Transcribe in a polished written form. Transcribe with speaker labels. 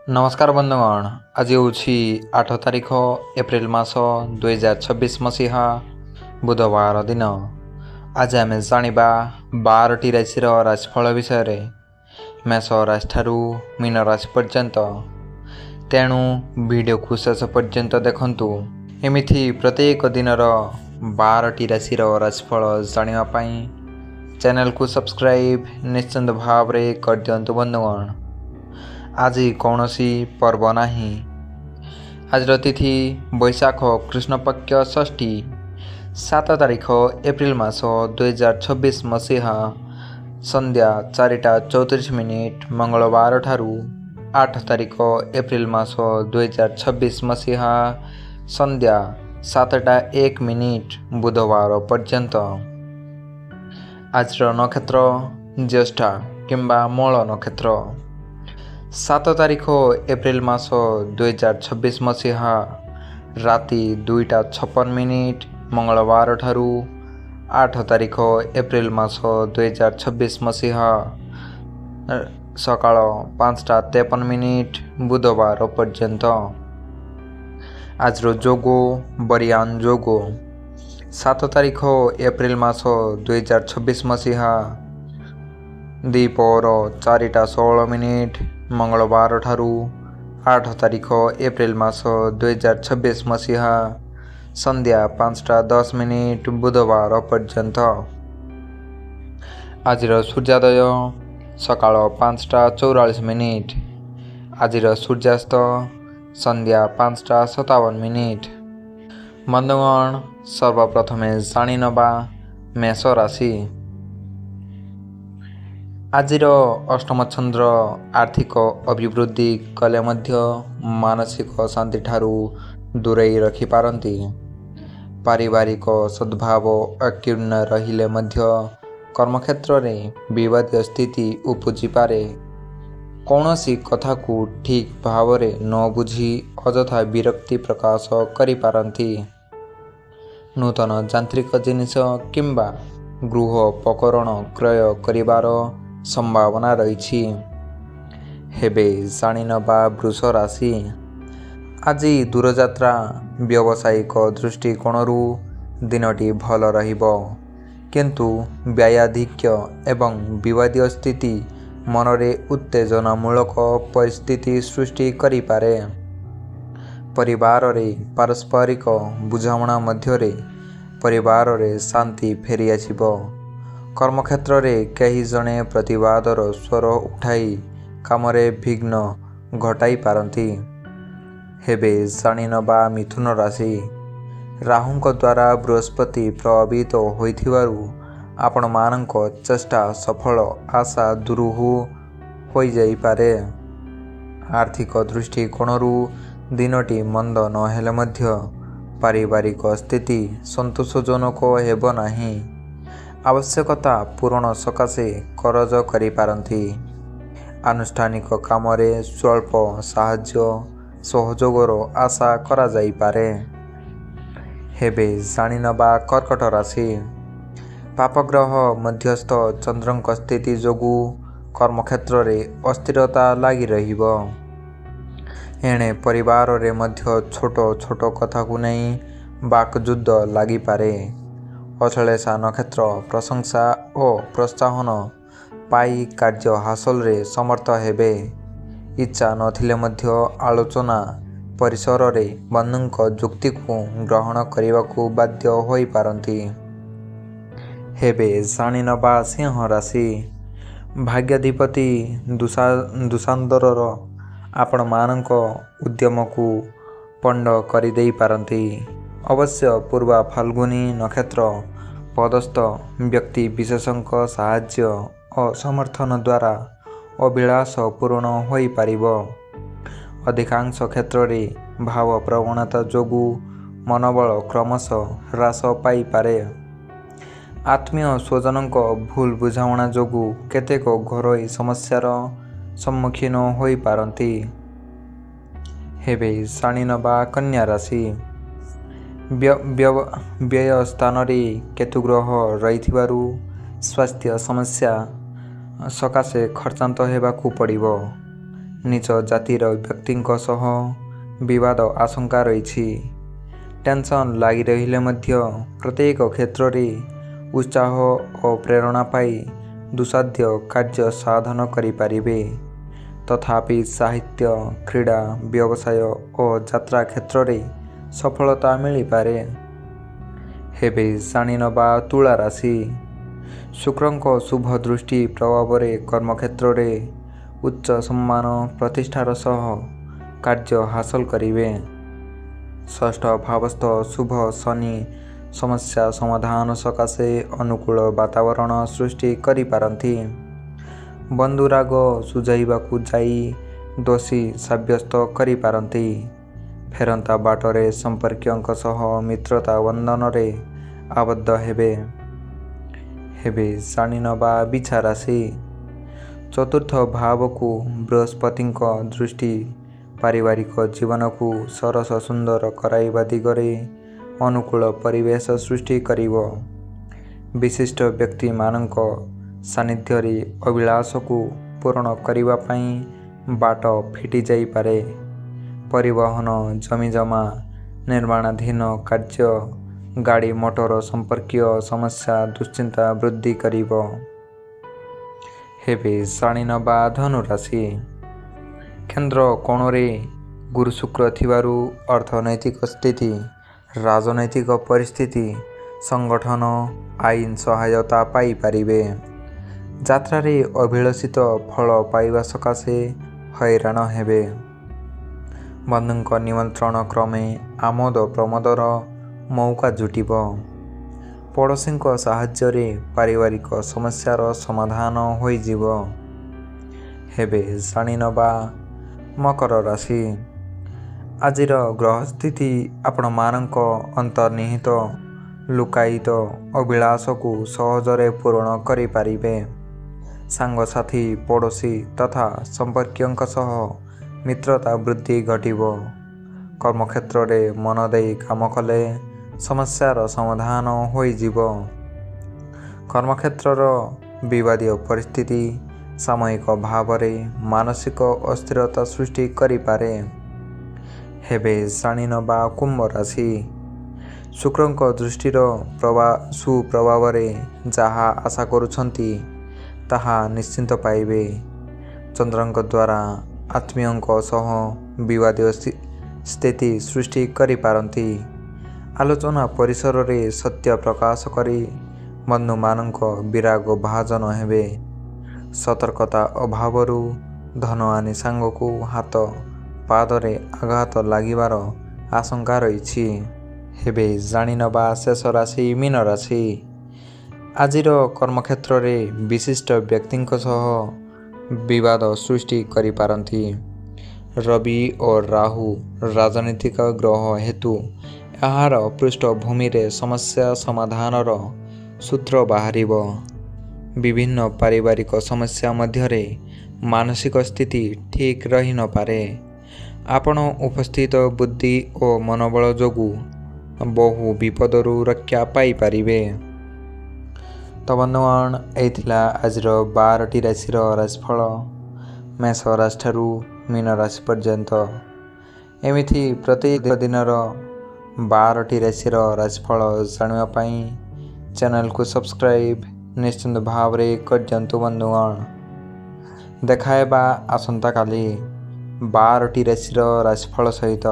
Speaker 1: नमस्कार बंधुगण। आज हूँ 8 तारिख एप्रिल मास 2026 मसीहा बुधवार दिन। आज आम जाना 12टी राशि राशिफल विषय मेष राशि ठारू मीन राशि पर्यंत। तेणु वीडियो को शेष पर्यंत देखंतु। एमिथि प्रत्येक दिन 12टी राशि राशिफल जानापी चैनल को सब्सक्राइब निश्चिंत भाव कर दिंतु बंधुगण। आज कौन पर्व नहीं। आज तिथि बैशाख कृष्णपक्ष षष्ठी 7 तारिख एप्रिल मास 2026 मसीहा संध्या 4:34 मंगलवार ठारू 8 तारिख एप्रिल मास 2026 मसीहा संध्या 7:01 बुधवार पर्यंत। आज नक्षत्र ज्येष्ठा किंबा मूल नक्षत्र। 7 तारिख एप्रिल मास 2026 मसीहा राति 2:56 मंगलवार ठारू 8 तारिख एप्रिल मास 2026 मसीहा सकाळ 5:53 बुधवार पर्यंत। आज जोगो बरियान जोगो। 7 तारिख एप्रिल मास 2026 मसीहा द्विपहर 4:16 मंगलवार ठारू 8 तारिख एप्रिल मास 2026 मसीहा संध्या 5:10 बुधवार पर्यंत। आज सूर्योदय सकाळ 5:44। आज सूर्यास्त संध्या 5:57। बंधुगण, सर्वप्रथमे जाणी नबा मेष राशि। आज अष्टम चंद्र आर्थिक अभिवृद्धि कले मध्य मानसिक शांति ठारू दूरेई रखिपारती। पारिवारिक सद्भाव अक्षुण्ण रहिले मध्य कर्मक्षेत्र में विवाद स्थिति उपजी पारे। कौनसी कथा को ठीक भाव न बुझी अजथा विरक्ति प्रकाश करिपारती। नूतन यांत्रिक जिनिस किंबा गृह उपकरण क्रय करिबार संभावना रही। हेबे जाणी नबा वृष राशि। आज दूरयात्रा व्यावसायिक दृष्टिकोणरू दिनटी भल रहिबो, किंतु व्यायाधिक्य एवं विवादीय स्थिति मनरे उत्तेजनामूलक परिस्थिति सृष्टि करिपारे। परिवार रे पारस्परिक बुझामणा मध्यरे परिवार रे शांति फेरी आसिबो। कर्मक्षेत्र रे कहीं जने प्रतिवादर स्वर उठाई कामरे विघ्न घटाई पारती। हेबे जाणी नबा मिथुन राशि। राहुंक द्वारा बृहस्पति प्रभावित होइथिबारु आपण मानक चेष्टा सफल आशा दुरुहु होई जाई पारे। आर्थिक दृष्टिकोणरू दिनटी मंद नहेले मध्य पारिवारिक स्थिति संतोषजनक हेबो नाही। आवश्यकता पूरण सकाशे करज करि पारंती। आनुष्ठानिक कामरे स्वल्प साहाय्य सहयोगर आशा करा जाई पारे। हेबे जाणी नबा कर्कट राशि। पापग्रह मध्यस्थ चंद्रंक स्थिति जोगु कर्मक्षेत्र रे अस्थिरता लागी रहिबो। एणे परिवार रे मध्य छोट छोट कथा को नहीं बाकयुद्ध लागी पारे। अश्लेषा नक्षत्र प्रशंसा और प्रोत्साहन पाई कार्य हासिल रे समर्थ हेबे। इच्छा नथिले मध्य आलोचना परिसर रे बंधुक जुक्ति को ग्रहण करने को बाध्य होई पारंती। हेबे जाणी नबा सिंह राशि। भाग्याधिपति दुशांदर आपण मानक उद्यम को पंड करि देई पारंती। अवश्य पूर्वा फाल्गुनी नक्षत्र पदस्थ व्यक्ति विशेषक साहाय्य और समर्थन द्वारा अभिलाष पूर्ण होई पारिबो। अधिकांश क्षेत्र रे भाव प्रवणता जोगु मनोबल क्रमशः ह्रास पाई पारे। आत्मीय स्वजनक भूल बुझामणा जोगु केतेक घरोई समस्यार सम्मुखीन होई पारंती। हेबे जाणी नबा कन्या राशि। व्यय स्थान रे केतुग्रह रहिथिबारु स्वास्थ्य समस्या सकाशे खर्चांत हेबाकू पड़िबो। ନିଜ ଜାତିର ବ୍ୟକ୍ତିଙ୍କ ସହ ବିବାଦ ଆଶଙ୍କା ରହିଛି। ଟେନସନ୍ ଲାଗି ରହିଲେ ମଧ୍ୟ ପ୍ରତ୍ୟେକ କ୍ଷେତ୍ରରେ ଉତ୍ସାହ ଓ ପ୍ରେରଣା ପାଇ ଦୁଃସାଧ୍ୟ କାର୍ଯ୍ୟ ସାଧନ କରିପାରିବେ। ତଥାପି ସାହିତ୍ୟ, କ୍ରୀଡ଼ା, ବ୍ୟବସାୟ ଓ ଯାତ୍ରା କ୍ଷେତ୍ରରେ ସଫଳତା ମିଳିପାରେ। ହେବେ ଜାଣିନେବା ତୁଳା ରାଶି। ଶୁକ୍ରଙ୍କ ଶୁଭ ଦୃଷ୍ଟି ପ୍ରଭାବରେ କର୍ମକ୍ଷେତ୍ରରେ ଉଚ୍ଚ ସମ୍ମାନ ପ୍ରତିଷ୍ଠାର ସହ କାର୍ଯ୍ୟ ହାସଲ କରିବେ। ଷଷ୍ଠ ଭାବସ୍ଥ ଶୁଭ ଶନି ସମସ୍ୟା ସମାଧାନ ସକାଶେ ଅନୁକୂଳ ବାତାବରଣ ସୃଷ୍ଟି କରିପାରନ୍ତି। ବନ୍ଧୁରାଗ ସୁଝାଇବାକୁ ଯାଇ ଦୋଷୀ ସାବ୍ୟସ୍ତ କରିପାରନ୍ତି। ଫେରନ୍ତା ବାଟରେ ସମ୍ପର୍କୀୟଙ୍କ ସହ ମିତ୍ରତା ବନ୍ଧନରେ ଆବଦ୍ଧ ହେବେ। ହେବେ ଜାଣିନେବା ବିଛା ରାଶି। ଚତୁର୍ଥ ଭାବକୁ ବୃହସ୍ପତିଙ୍କ ଦୃଷ୍ଟି ପାରିବାରିକ ଜୀବନକୁ ସରସ ସୁନ୍ଦର କରାଇବା ଦିଗରେ ଅନୁକୂଳ ପରିବେଶ ସୃଷ୍ଟି କରିବ। ବିଶିଷ୍ଟ ବ୍ୟକ୍ତିମାନଙ୍କ ସାନ୍ନିଧ୍ୟରେ ଅଭିଳାଷକୁ ପୂରଣ କରିବା ପାଇଁ ବାଟ ଫିଟିଯାଇପାରେ। ପରିବହନ, ଜମିଜମା, ନିର୍ମାଣାଧୀନ କାର୍ଯ୍ୟ, ଗାଡ଼ି ମଟର ସମ୍ପର୍କୀୟ ସମସ୍ୟା ଦୁଶ୍ଚିନ୍ତା ବୃଦ୍ଧି କରିବ। ହେବେ ଜାଣିନେବା ଧନୁରାଶି। କେନ୍ଦ୍ର କୋଣରେ ଗୁରୁ ଶୁକ୍ର ଥିବାରୁ ଅର୍ଥନୈତିକ ସ୍ଥିତି, ରାଜନୈତିକ ପରିସ୍ଥିତି, ସଂଗଠନ, ଆଇନ ସହାୟତା ପାଇପାରିବେ। ଯାତ୍ରାରେ ଅଭିଳଷିତ ଫଳ ପାଇବା ସକାଶେ ହଇରାଣ ହେବେ। ବନ୍ଧୁଙ୍କ ନିମନ୍ତ୍ରଣ କ୍ରମେ ଆମୋଦ ପ୍ରମୋଦର ମଉକା ଜୁଟିବ। ପଡ଼ୋଶୀଙ୍କ ସାହାଯ୍ୟରେ ପାରିବାରିକ ସମସ୍ୟାର ସମାଧାନ ହୋଇଯିବ। ହେବେ ଜାଣିନେବା ମକର ରାଶି। ଆଜିର ଗ୍ରହସ୍ଥିତି ଆପଣମାନଙ୍କ ଅନ୍ତର୍ନିହିତ ଲୁକାୟିତ ଅଭିଳାଷକୁ ସହଜରେ ପୂରଣ କରିପାରିବେ। ସାଙ୍ଗସାଥୀ, ପଡ଼ୋଶୀ ତଥା ସମ୍ପର୍କୀୟଙ୍କ ସହ ମିତ୍ରତା ବୃଦ୍ଧି ଘଟିବ। କର୍ମକ୍ଷେତ୍ରରେ ମନ ଦେଇ କାମ କଲେ ସମସ୍ୟାର ସମାଧାନ ହୋଇଯିବ। କର୍ମକ୍ଷେତ୍ରର ବିବାଦୀୟ ପରିସ୍ଥିତି ସାମୟିକ ଭାବରେ ମାନସିକ ଅସ୍ଥିରତା ସୃଷ୍ଟି କରିପାରେ। ହେବେ ଜାଣିନେବା କୁମ୍ଭ ରାଶି। ଶୁକ୍ରଙ୍କ ଦୃଷ୍ଟିର ସୁପ୍ରଭାବରେ ଯାହା ଆଶା କରୁଛନ୍ତି ତାହା ନିଶ୍ଚିନ୍ତ ପାଇବେ। ଚନ୍ଦ୍ରଙ୍କ ଦ୍ୱାରା ଆତ୍ମୀୟଙ୍କ ସହ ବିବାଦୀୟ ସ୍ଥିତି ସୃଷ୍ଟି କରିପାରନ୍ତି। ଆଲୋଚନା ପରିସରରେ ସତ୍ୟ ପ୍ରକାଶ କରି ବନ୍ଧୁମାନଙ୍କ ବିରାଗ ଭାଜନ ହେବେ। ସତର୍କତା ଅଭାବରୁ ଧନହାନି ସାଙ୍ଗକୁ ହାତ ପାଦରେ ଆଘାତ ଲାଗିବାର ଆଶଙ୍କା ରହିଛି। ହେବେ ଜାଣିନେବା ଶେଷ ରାଶି ମୀନ ରାଶି। ଆଜିର କର୍ମକ୍ଷେତ୍ରରେ ବିଶିଷ୍ଟ ବ୍ୟକ୍ତିଙ୍କ ସହ ବିବାଦ ସୃଷ୍ଟି କରିପାରନ୍ତି। ରବି ଓ ରାହୁ ରାଜନୈତିକ ଗ୍ରହ ହେତୁ ଏହାର ପୃଷ୍ଠଭୂମିରେ ସମସ୍ୟା ସମାଧାନର ସୂତ୍ର ବାହାରିବ। ବିଭିନ୍ନ ପାରିବାରିକ ସମସ୍ୟା ମଧ୍ୟରେ ମାନସିକ ସ୍ଥିତି ଠିକ୍ ରହିନପାରେ। ଆପଣ ଉପସ୍ଥିତ ବୁଦ୍ଧି ଓ ମନୋବଳ ଯୋଗୁଁ ବହୁ ବିପଦରୁ ରକ୍ଷା ପାଇପାରିବେ। ତ ବନ୍ଧୁଗଣ, ଏହି ଥିଲା ଆଜିର 12ଟି ରାଶିର ରାଶିଫଳ। ମେଷ ରାଶିଠାରୁ ମୀନ ରାଶି ପର୍ଯ୍ୟନ୍ତ ଏମିତି ପ୍ରତ୍ୟେକ ଦିନର 12ଟି ରାଶିର ରାଶିଫଳ ଜାଣିବା ପାଇଁ ଚ୍ୟାନେଲକୁ ସବସ୍କ୍ରାଇବ୍ ନିଶ୍ଚିନ୍ତ ଭାବରେ କରିଦିଅନ୍ତୁ ବନ୍ଧୁଗଣ। ଦେଖାହେବା ଆସନ୍ତାକାଲି 12ଟି ରାଶିର ରାଶିଫଳ ସହିତ।